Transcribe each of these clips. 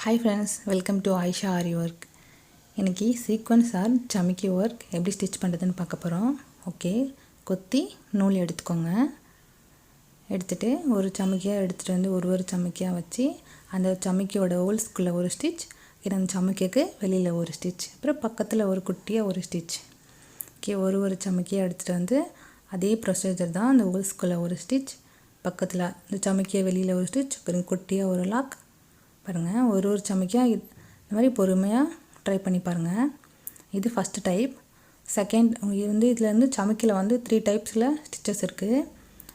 Hi friends, welcome to Aisha Ari Work. இன்னைக்கு sequence R சமிக்கி work எப்படி stitch பண்ணுறதுன்னு பார்க்க போகிறோம். ஓகே, கொத்தி நூல் எடுத்துக்கோங்க. எடுத்துகிட்டு ஒரு சமிக்கியாக எடுத்துகிட்டு வந்து ஒரு சமிக்கியாக வச்சு அந்த சமிக்கியோட ஹோல்ஸ்குள்ளே ஒரு ஸ்டிச், அந்த சமிக்கிக்கு வெளியில் ஒரு ஸ்டிச், அப்புறம் பக்கத்தில் ஒரு குட்டியாக ஒரு ஸ்டிச். ஓகே, ஒரு சமிக்கியாக எடுத்துகிட்டு வந்து அதே ப்ரொசீஜர் தான். அந்த ஹோல்ஸ்குள்ளே ஒரு ஸ்டிச், பக்கத்தில் இந்த சமிக்கியை வெளியில் ஒரு ஸ்டிச், அப்புறம் குட்டியாக ஒரு லாக். பாருங்கள், ஒரு சமிக்கியாக இந்த மாதிரி பொறுமையாக ட்ரை பண்ணி பாருங்கள். இது ஃபஸ்ட்டு டைப். செகண்ட் இதில் சமிக்கியில் 3 டைப்ஸில் ஸ்டிச்சஸ் இருக்குது.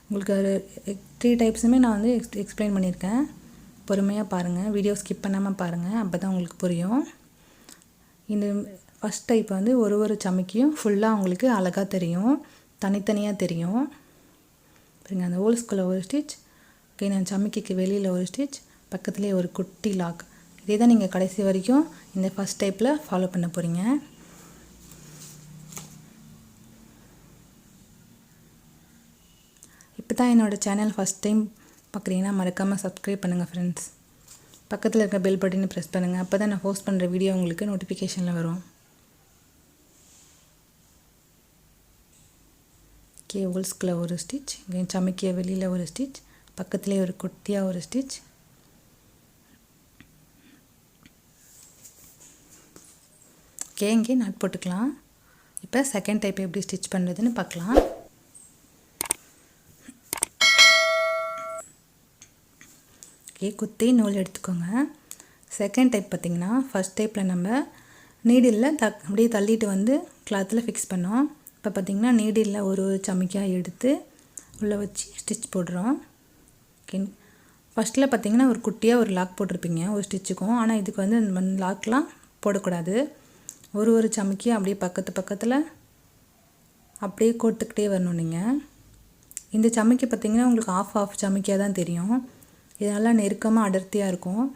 உங்களுக்கு 3 டைப்ஸுமே நான் எக்ஸ்பிளைன் பண்ணியிருக்கேன். பொறுமையாக பாருங்கள், வீடியோ ஸ்கிப் பண்ணாமல் பாருங்கள், அப்போ தான் உங்களுக்கு புரியும். இந்த ஃபஸ்ட் டைப் ஒரு சமிக்கியும் ஃபுல்லாக உங்களுக்கு அழகாக தெரியும், தனித்தனியாக தெரியும். பாருங்கள், அந்த ஹோல்ஸ்குள்ளே ஒரு ஸ்டிச், நான் சமிக்கிக்கு வெளியில் ஒரு ஸ்டிச், பக்கத்துலேயே ஒரு குட்டி லாக். இதே தான் நீங்கள் கடைசி வரைக்கும் இந்த ஃபஸ்ட் டைப்பில் ஃபாலோ பண்ண போகிறீங்க. இப்போ தான் என்னோடய சேனல் ஃபஸ்ட் டைம் பார்க்குறீங்கன்னா மறக்காமல் சப்ஸ்கிரைப் பண்ணுங்கள் ஃப்ரெண்ட்ஸ். பக்கத்தில் இருக்க பெல் பட்டனை ப்ரெஸ் பண்ணுங்கள், அப்போ தான் நான் போஸ்ட் பண்ணுற வீடியோ உங்களுக்கு நோட்டிஃபிகேஷனில் வரும். ஓகே, ஹோல்ஸ்குள்ளே ஒரு ஸ்டிச், சமிக்கிய வெளியில் ஒரு ஸ்டிச், பக்கத்துலேயே ஒரு குட்டியாக ஒரு ஸ்டிச். ஓகே, இங்கே நட் போட்டுக்கலாம். இப்போ செகண்ட் டைப் எப்படி ஸ்டிச் பண்ணுறதுன்னு பார்க்கலாம். ஓகே, குத்தி நூல் எடுத்துக்கோங்க. செகண்ட் டைப் பார்த்திங்கன்னா, ஃபஸ்ட் டைப்பில் நம்ம நீடிலில் அப்படியே தள்ளிட்டு கிளாத்தில் ஃபிக்ஸ் பண்ணோம். இப்போ பார்த்திங்கன்னா நீடிலில் ஒரு சமிக்காக எடுத்து உள்ளே வச்சு ஸ்டிச் போடுறோம். ஓகே, ஃபஸ்ட்டில் பார்த்திங்கன்னா ஒரு குட்டியாக ஒரு லாக் போட்டிருப்பீங்க ஒரு ஸ்டிச்சுக்கும். ஆனால் இதுக்கு அந்த லாக்லாம் போடக்கூடாது. ஒரு சமிக்கி அப்படியே பக்கத்தில் அப்படியே கோர்த்துக்கிட்டே வரணும். நீங்கள் இந்த சமிக்கி பார்த்திங்கன்னா உங்களுக்கு ஆஃப் சமிக்கியாக தான் தெரியும். இதெல்லாம் நெருக்கமாக அடர்த்தியாக இருக்கும்.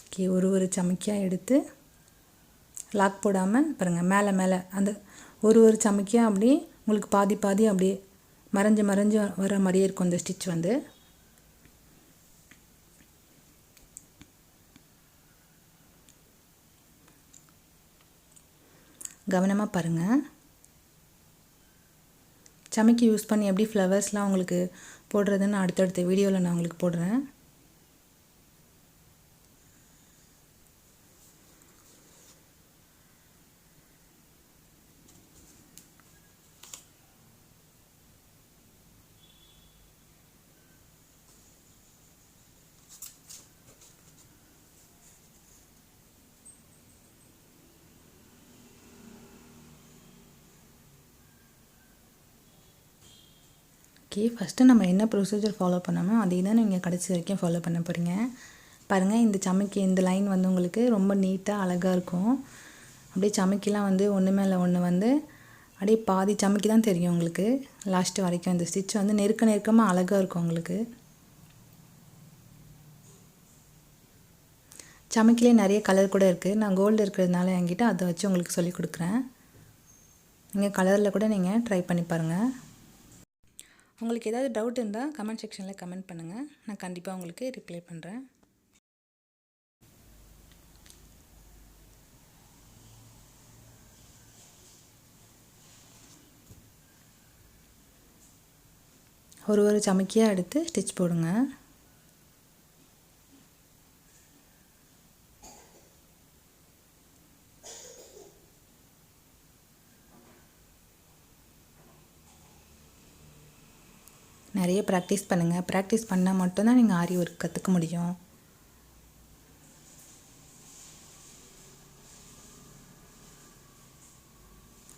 ஓகே, ஒரு சமிக்கியாக எடுத்து லாக் போடாமல் பாருங்கள், மேலே அந்த ஒரு சமிக்கியாக அப்படியே உங்களுக்கு பாதி அப்படியே மறைஞ்சு வர மாதிரியே இருக்கும் இந்த ஸ்டிச். கவனமாக பாருங்கள். சமிக்கி யூஸ் பண்ணி எப்படி ஃப்ளவர்ஸ்லாம் உங்களுக்கு போடுறதுன்னு அடுத்தடுத்த வீடியோவில் நான் உங்களுக்கு போடுறேன். ஓகே, ஃபஸ்ட்டு நம்ம என்ன ப்ரொசீஜர் ஃபாலோ பண்ணோமோ அதே தான் நீங்கள் கடைசி வரைக்கும் ஃபாலோ பண்ண போகிறீங்க. பாருங்கள், இந்த சமிக்கி இந்த லைன் உங்களுக்கு ரொம்ப நீட்டாக அழகாக இருக்கும். அப்படியே சமிக்கிலாம் ஒன்று மேலே ஒன்று அப்படியே பாதி சமிக்கி தான் தெரியும் உங்களுக்கு லாஸ்ட்டு வரைக்கும். இந்த ஸ்டிச் நெருக்கமாக அழகாக இருக்கும் உங்களுக்கு. சமிக்கிலே நிறைய கலர் கூட இருக்குது. நான் கோல்டு இருக்கிறதுனால என்கிட்ட அதை வச்சு உங்களுக்கு சொல்லிக் கொடுக்குறேன். நீங்கள் கலரில் கூட நீங்கள் ட்ரை பண்ணி பாருங்கள். உங்களுக்கு ஏதாவது டவுட் இருந்தால் கமெண்ட் செக்ஷனில் கமெண்ட் பண்ணுங்கள், நான் கண்டிப்பாக உங்களுக்கு ரிப்ளை பண்ணுறேன். ஒரு சமிக்கியாக எடுத்து ஸ்டிச் போடுங்க. நிறைய ப்ராக்டிஸ் பண்ணுங்கள். ப்ராக்டிஸ் பண்ணால் மட்டும்தான் நீங்கள் ஆரி ஒர்க் கற்றுக்க முடியும்.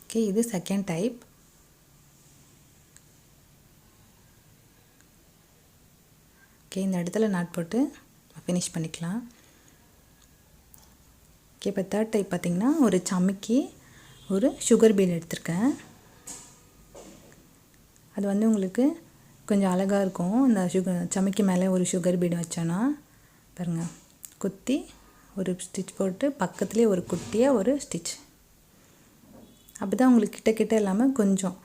ஓகே, இது செகண்ட் டைப். ஓகே, இந்த இடத்துல நாட் போட்டு ஃபினிஷ் பண்ணிக்கலாம். ஓகே, இப்போ தேர்ட் டைப் பார்த்திங்கன்னா ஒரு சமிக்கி ஒரு சுகர் பீட் எடுத்திருக்கேன். அது உங்களுக்கு கொஞ்சம் அழகாக இருக்கும். அந்த சமிக்கி மேலே ஒரு சுகர் பீடு வச்சோன்னா பாருங்கள், குத்தி ஒரு ஸ்டிச் போட்டு பக்கத்துலேயே ஒரு குட்டியாக ஒரு ஸ்டிச். அப்படி தான் உங்களுக்கு கிட்ட இல்லாமல் கொஞ்சம்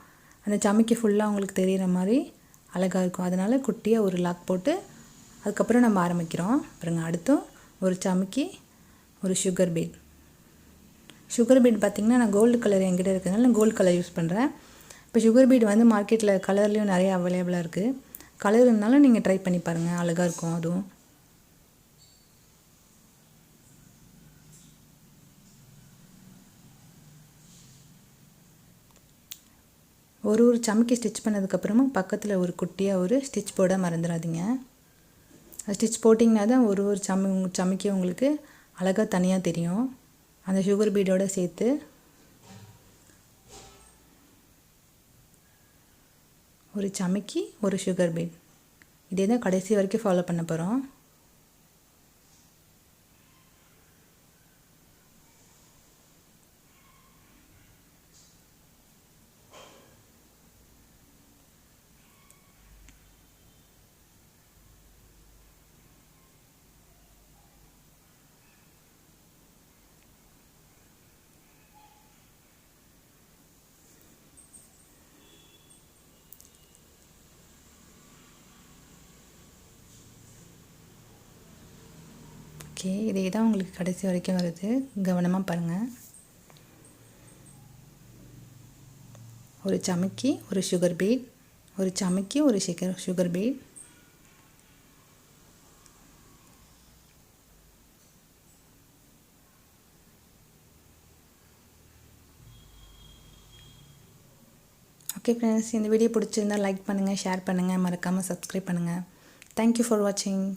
அந்த சமிக்கி ஃபுல்லாக உங்களுக்கு தெரிகிற மாதிரி அழகாக இருக்கும். அதனால் குட்டியாக ஒரு லாக் போட்டு அதுக்கப்புறம் நம்ம ஆரம்பிக்கிறோம். பாருங்கள், அடுத்தும் ஒரு சமைக்கி ஒரு சுகர் பீட். சுகர் பீட் பார்த்திங்கன்னா நான் கோல்டு கலர் என்கிட்ட இருக்கிறதுனால நான் கோல்டு கலர் யூஸ் பண்ணுறேன். இப்போ சுகர் பீட் வந்து மார்க்கெட்டில் கலர்லேயும் நிறைய அவைலபிளாக இருக்குது. கலர் இருந்தாலும் நீங்கள் ட்ரை பண்ணி பாருங்கள், அழகாக இருக்கும் அதுவும். ஒரு சமைக்கி ஸ்டிச் பண்ணதுக்கப்புறமா பக்கத்தில் ஒரு குட்டியாக ஒரு ஸ்டிச் போட மறந்துடாதீங்க. ஸ்டிச் போட்டிங்கன்னா தான் ஒரு சமைக்கி உங்களுக்கு அழகாக தனியாக தெரியும். அந்த சுகர் பீடோடு சேர்த்து ஒரு சமைக்கி ஒரு சுகர் பீட். இதே தான் கடைசி வரைக்கும் ஃபாலோ பண்ண போகிறோம். ஓகே, இதே தான் உங்களுக்கு கடைசி வரைக்கும் வருது. கவனமாக பாருங்கள். ஒரு சமைக்கி ஒரு சுகர் பீட், ஒரு சமைக்கி ஒரு சுகர் பீட். ஓகே ஃப்ரெண்ட்ஸ், இந்த வீடியோ பிடிச்சிருந்தால் லைக் பண்ணுங்கள், ஷேர் பண்ணுங்கள், மறக்காமல் சப்ஸ்கிரைப் பண்ணுங்கள். தேங்க்யூ ஃபார் வாட்சிங்.